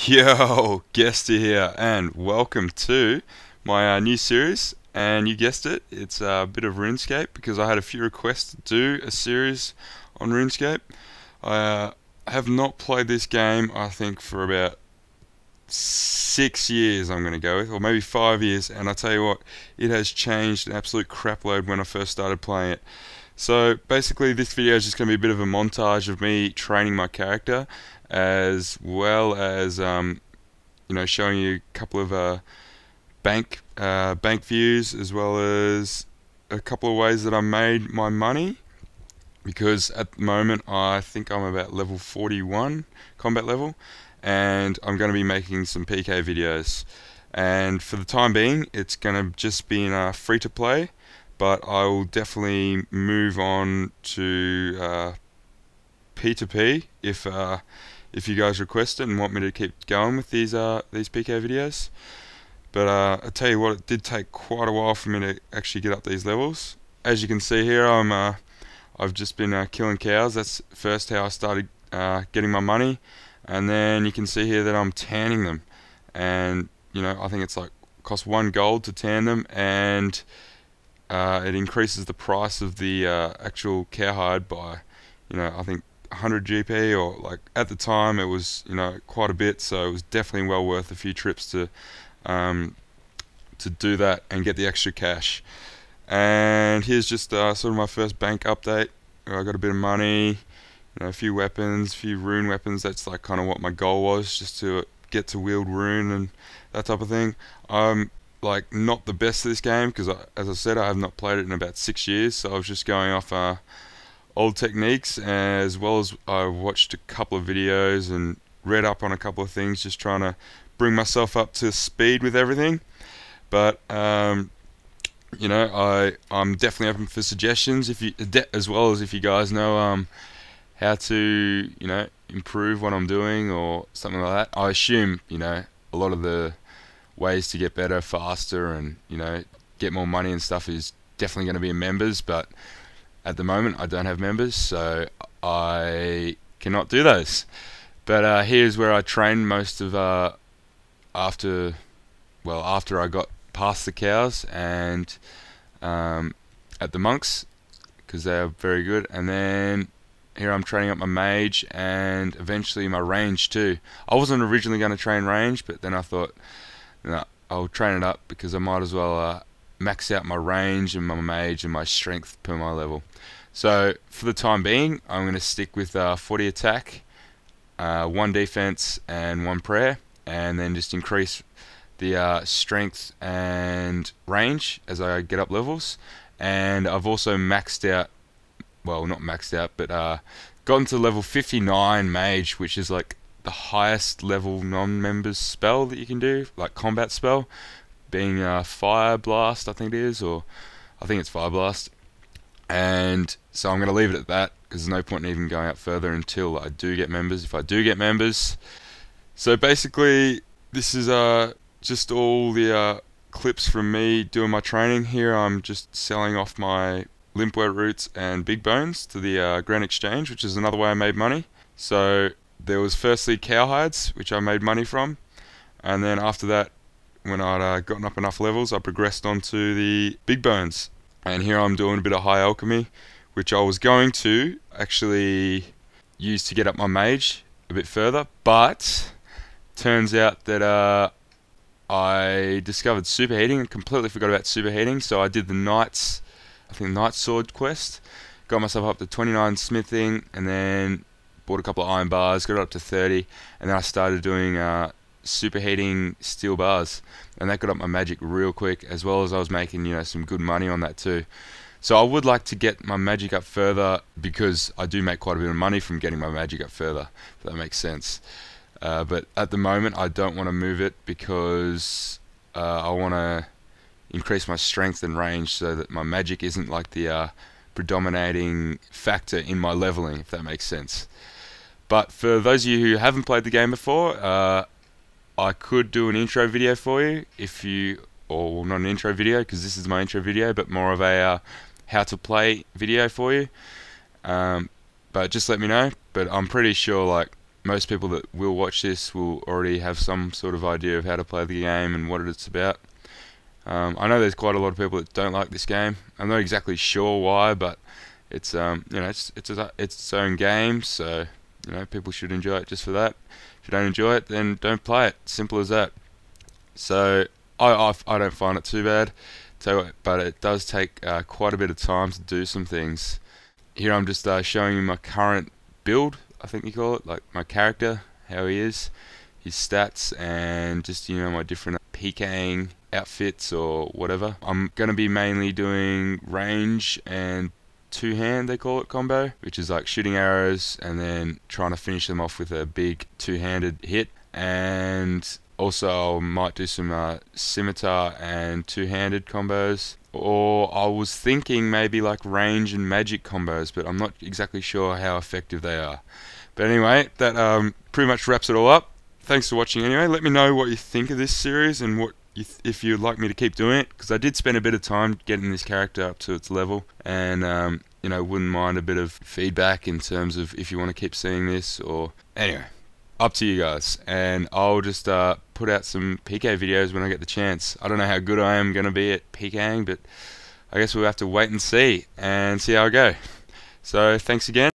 Yo, Guester here, and welcome to my new series. And you guessed it, it's a bit of RuneScape because I had a few requests to do a series on RuneScape. I have not played this game, I think, for about 6 years. I'm going to go with, or maybe 5 years. And I tell you what, it has changed an absolute crap load when I first started playing it. So basically, this video is just going to be a bit of a montage of me training my character, as well as showing you a couple of bank views, as well as a couple of ways that I made my money. Because at the moment I think I'm about level 41 combat level, and I'm going to be making some PK videos. And for the time being, it's going to just be in free to play, but I will definitely move on to P2P if you guys request it and want me to keep going with these PK videos. But I tell you what, it did take quite a while for me to actually get up these levels. As you can see here, I've just been killing cows. That's first how I started getting my money, and then you can see here that I'm tanning them, and I think it's like costs 1 gold to tan them, and it increases the price of the actual cowhide by I think 100 GP, or like at the time it was quite a bit, so it was definitely well worth a few trips to do that and get the extra cash. And here's just sort of my first bank update. I got a bit of money, a few weapons, a few rune weapons. That's like kind of what my goal was, just to get to wield rune and that type of thing. I'm like not the best at this game because, as I said, I have not played it in about 6 years, so I was just going off old techniques, as well as I watched a couple of videos and read up on a couple of things, just trying to bring myself up to speed with everything. But I'm definitely open for suggestions, as well as if you guys know how to improve what I'm doing or something like that. I assume a lot of the ways to get better faster and get more money and stuff is definitely going to be in members, but at the moment I don't have members, so I cannot do those. But here's where I trained most of after I got past the cows and at the monks, because they are very good. And then here I'm training up my mage and eventually my range too. I wasn't originally going to train range, but then I thought, no, I'll train it up because I might as well max out my range and my mage and my strength per my level. So for the time being, I'm going to stick with 40 attack, 1 defense and 1 prayer, and then just increase the strength and range as I get up levels. And I've also maxed out, well, not maxed out, but gotten to level 59 mage, which is like the highest level non-members spell that you can do, like combat spell, being Fire Blast, I think it is, or I think it's Fire Blast. And so I'm going to leave it at that because there's no point in even going up further until I do get members, if I do get members. So basically, this is just all the clips from me doing my training. Here I'm just selling off my limpware roots and big bones to the Grand Exchange, which is another way I made money. So there was firstly cowhides, which I made money from, and then after that, when I'd gotten up enough levels, I progressed onto the big bones. And here I'm doing a bit of high alchemy, which I was going to actually use to get up my mage a bit further, but turns out that I discovered superheating and completely forgot about superheating. So I did the Knight's Sword quest, got myself up to 29 smithing, and then bought a couple of iron bars, got it up to 30, and then I started doing superheating steel bars, and that got up my magic real quick, as well as I was making some good money on that too. So I would like to get my magic up further, because I do make quite a bit of money from getting my magic up further, if that makes sense. But at the moment I don't want to move it because I want to increase my strength and range so that my magic isn't like the predominating factor in my leveling, if that makes sense. But for those of you who haven't played the game before, I could do an intro video for you, or well, not an intro video because this is my intro video, but more of a how to play video for you. But just let me know. But I'm pretty sure like most people that will watch this will already have some sort of idea of how to play the game and what it's about. I know there's quite a lot of people that don't like this game. I'm not exactly sure why, but it's it's its own game, so people should enjoy it just for that. If you don't enjoy it, then don't play it. Simple as that. So I don't find it too bad, but it does take quite a bit of time to do some things. Here I'm just showing you my current build, I think you call it, like my character, how he is, his stats, and just my different PKing outfits or whatever. I'm going to be mainly doing range and two-hand, they call it, combo, which is like shooting arrows and then trying to finish them off with a big two-handed hit. And also I might do some scimitar and two-handed combos, or I was thinking maybe like range and magic combos, but I'm not exactly sure how effective they are. But anyway, that pretty much wraps it all up. Thanks for watching anyway. Let me know what you think of this series and what if you'd like me to keep doing it, because I did spend a bit of time getting this character up to its level, and wouldn't mind a bit of feedback in terms of if you want to keep seeing this, or anyway, up to you guys. And I'll just put out some PK videos when I get the chance. I don't know how good I am going to be at PKing, but I guess we'll have to wait and see how I go. So thanks again.